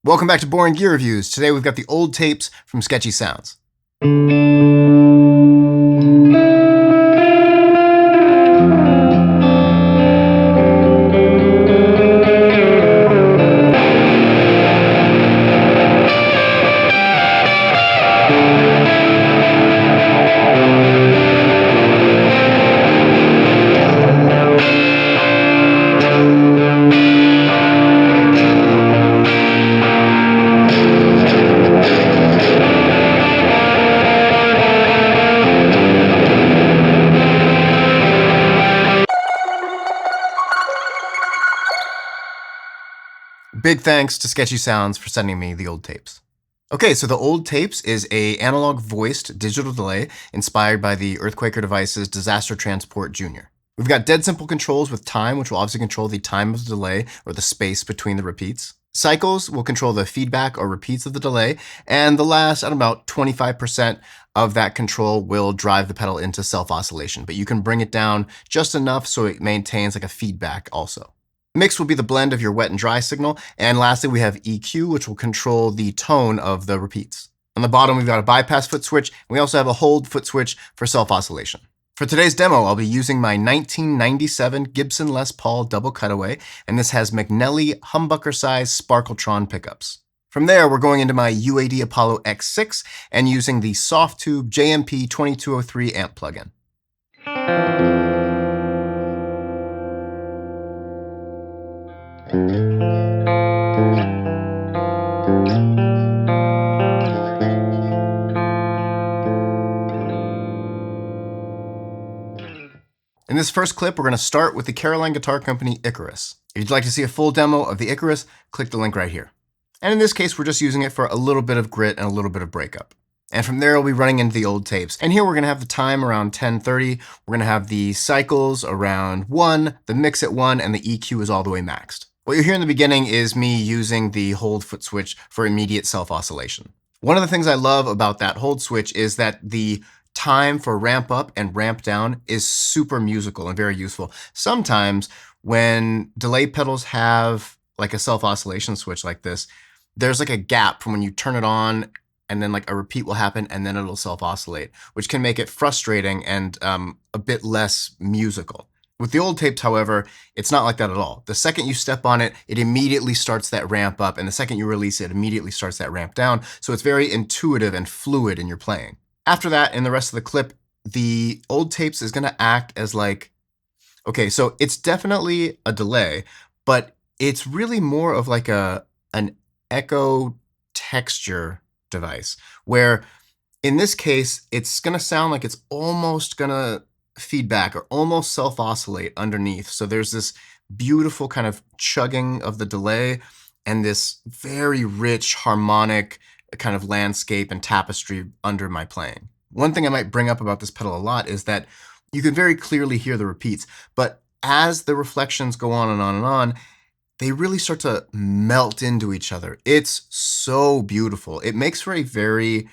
Welcome back to Boring Gear Reviews. Today we've got the old tapes from Sketchy Sounds. Big thanks to Sketchy Sounds for sending me the old tapes. Okay, so the old tapes is a analog voiced digital delay inspired by the Earthquaker Devices Disaster Transport Jr. We've got dead simple controls with time, which will obviously control the time of the delay or the space between the repeats. Cycles will control the feedback or repeats of the delay, and the last, at about 25% of that control, will drive the pedal into self-oscillation, but you can bring it down just enough so it maintains like a feedback also. Mix will be the blend of your wet and dry signal. And lastly, we have EQ, which will control the tone of the repeats. On the bottom, we've got a bypass foot switch. And we also have a hold foot switch for self-oscillation. For today's demo, I'll be using my 1997 Gibson Les Paul double cutaway, and this has McNelly humbucker-sized Sparkletron pickups. From there, we're going into my UAD Apollo X6 and using the soft tube JMP 2203 amp plugin. In this first clip, we're going to start with the Caroline Guitar Company Icarus. If you'd like to see a full demo of the Icarus, click the link right here. And in this case, we're just using it for a little bit of grit and a little bit of breakup. And from there, we'll be running into the old tapes. And here we're going to have the time around 10:30. We're going to have the cycles around 1, the mix at 1, and the EQ is all the way maxed. What you hear in the beginning is me using the hold foot switch for immediate self-oscillation. One of the things I love about that hold switch is that the time for ramp up and ramp down is super musical and very useful. Sometimes when delay pedals have like a self-oscillation switch like this, there's like a gap from when you turn it on and then like a repeat will happen and then it'll self-oscillate, which can make it frustrating and a bit less musical. With the old tapes, however, it's not like that at all. The second you step on it, it immediately starts that ramp up, and the second you release it, it immediately starts that ramp down. So it's very intuitive and fluid in your playing. After that, in the rest of the clip, the old tapes is going to act as like, okay, so it's definitely a delay, but it's really more of like an echo texture device, where in this case, it's going to sound like it's almost going to feedback or almost self-oscillate underneath. So there's this beautiful kind of chugging of the delay and this very rich harmonic kind of landscape and tapestry under my playing. One thing I might bring up about this pedal a lot is that you can very clearly hear the repeats, but as the reflections go on and on and on, they really start to melt into each other. It's so beautiful. It makes for a very,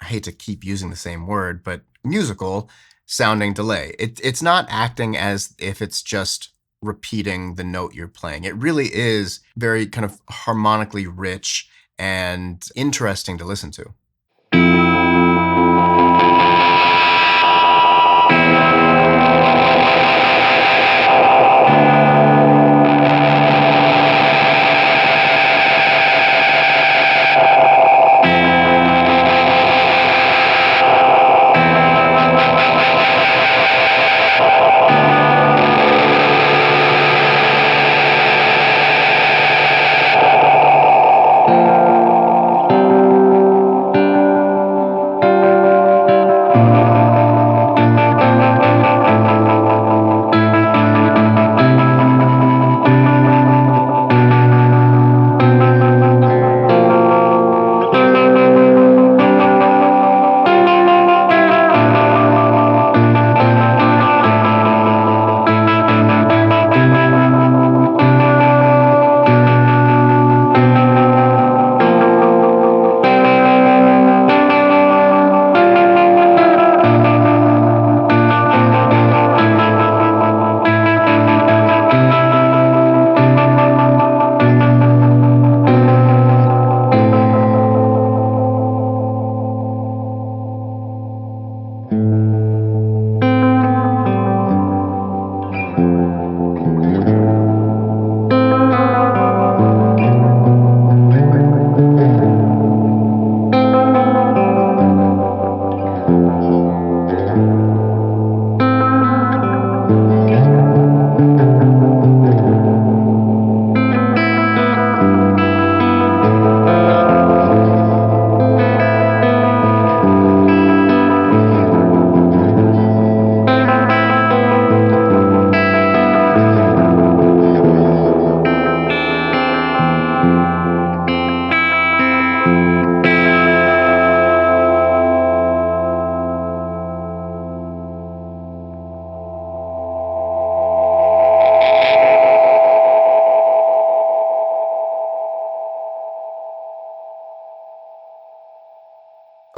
I hate to keep using the same word, but musical sounding delay. It's not acting as if it's just repeating the note you're playing. It really is very kind of harmonically rich and interesting to listen to.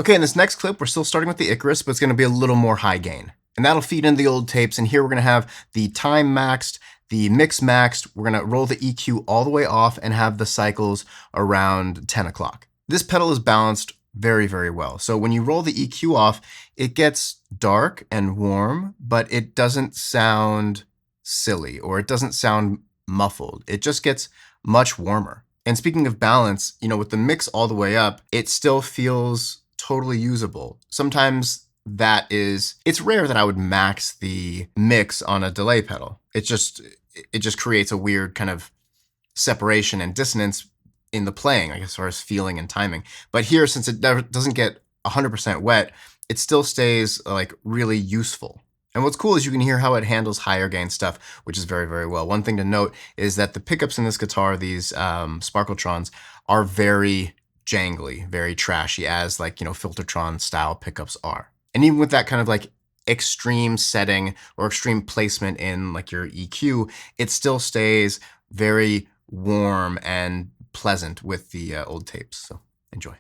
Okay, in this next clip, we're still starting with the Icarus, but it's going to be a little more high gain. And that'll feed into the old tapes. And here we're going to have the time maxed, the mix maxed. We're going to roll the EQ all the way off and have the cycles around 10 o'clock. This pedal is balanced very, very well. So when you roll the EQ off, it gets dark and warm, but it doesn't sound silly or it doesn't sound muffled. It just gets much warmer. And speaking of balance, with the mix all the way up, it still feels totally usable. Sometimes it's rare that I would max the mix on a delay pedal. It just creates a weird kind of separation and dissonance in the playing, like as far as feeling and timing. But here, since it doesn't get 100% wet, it still stays like really useful. And what's cool is you can hear how it handles higher gain stuff, which is very, very well. One thing to note is that the pickups in this guitar, these Sparkletrons, are very jangly, very trashy, as like, Filtertron style pickups are. And even with that kind of like extreme setting or extreme placement in like your EQ, it still stays very warm and pleasant with the old tapes. So enjoy.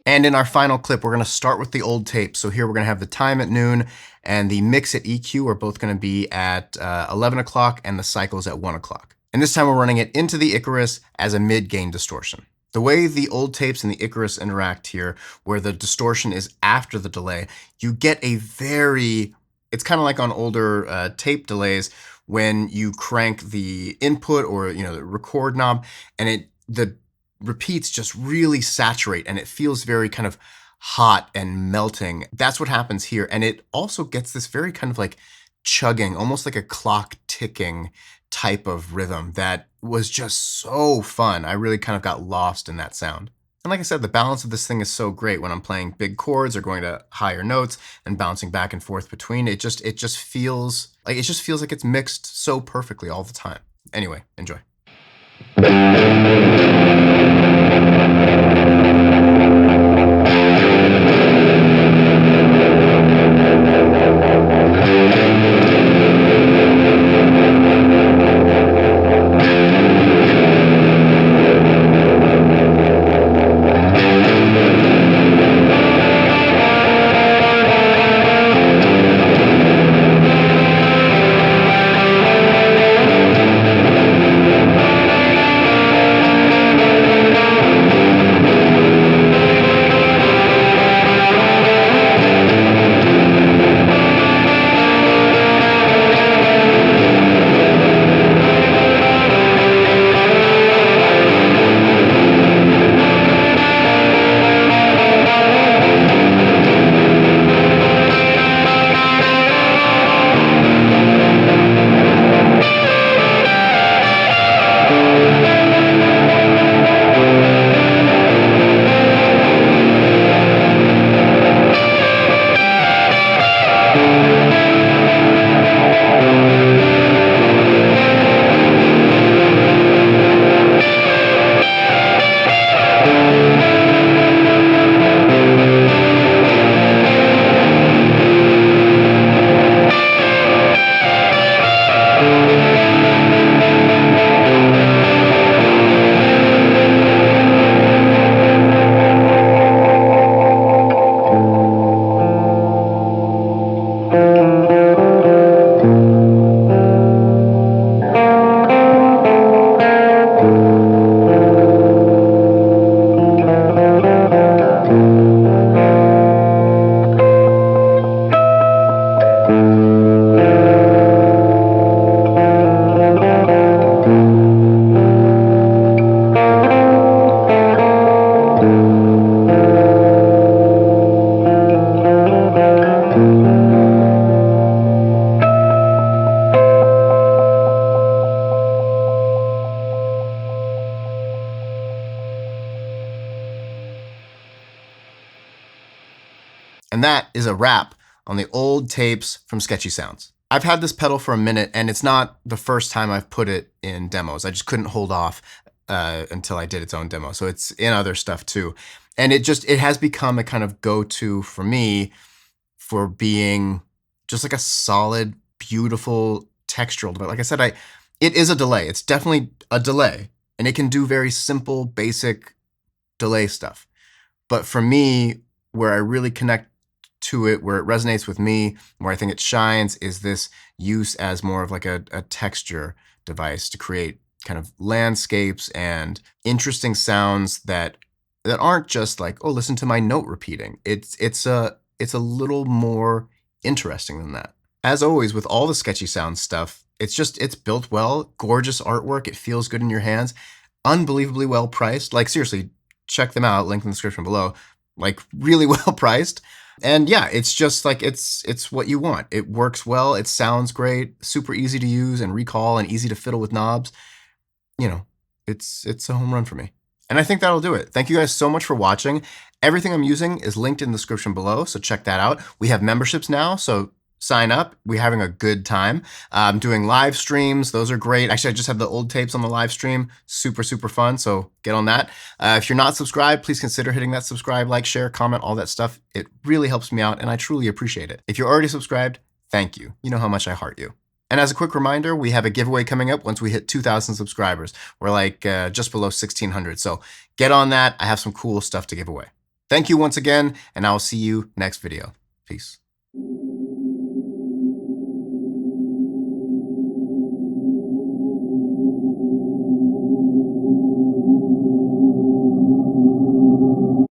And in our final clip, we're going to start with the old tape. So here we're going to have the time at noon and the mix at EQ are both going to be at 11 o'clock and the cycles at 1 o'clock. And this time we're running it into the Icarus as a mid-gain distortion. The way the old tapes and the Icarus interact here, where the distortion is after the delay, you get it's kind of like on older tape delays when you crank the input or the record knob and the repeats just really saturate and it feels very kind of hot and melting. That's what happens here. And it also gets this very kind of like chugging, almost like a clock ticking type of rhythm that was just so fun. I really kind of got lost in that sound. And like I said, the balance of this thing is so great when I'm playing big chords or going to higher notes and bouncing back and forth between. It just feels like it's mixed so perfectly all the time. Anyway, enjoy. And that is a wrap on the old tapes from Sketchy Sounds. I've had this pedal for a minute, and it's not the first time I've put it in demos. I just couldn't hold off until I did its own demo. So it's in other stuff too. And it has become a kind of go-to for me for being just like a solid, beautiful textural device. Like I said, it is a delay. It's definitely a delay, and it can do very simple, basic delay stuff. But for me, where I really connect to it, where it resonates with me, where I think it shines, is this use as more of like a texture device to create kind of landscapes and interesting sounds that aren't just like, oh, listen to my note repeating. It's a little more interesting than that. As always, with all the Sketchy Sounds stuff, it's built well, gorgeous artwork. It feels good in your hands, unbelievably well priced. Like seriously, check them out. Link in the description below. Like really well priced. And yeah, it's just like, it's what you want. It works well. It sounds great, super easy to use and recall and easy to fiddle with knobs. You know, it's a home run for me. And I think that'll do it. Thank you guys so much for watching. Everything I'm using is linked in the description below, so check that out. We have memberships now, so sign up. We're having a good time. I'm doing live streams. Those are great. Actually, I just have the old tapes on the live stream. Super, super fun, so get on that. If you're not subscribed, please consider hitting that subscribe, like, share, comment, all that stuff. It really helps me out, and I truly appreciate it. If you're already subscribed, thank you. You know how much I heart you. And as a quick reminder, we have a giveaway coming up once we hit 2,000 subscribers. We're like just below 1,600, so get on that. I have some cool stuff to give away. Thank you once again, and I'll see you next video. Peace.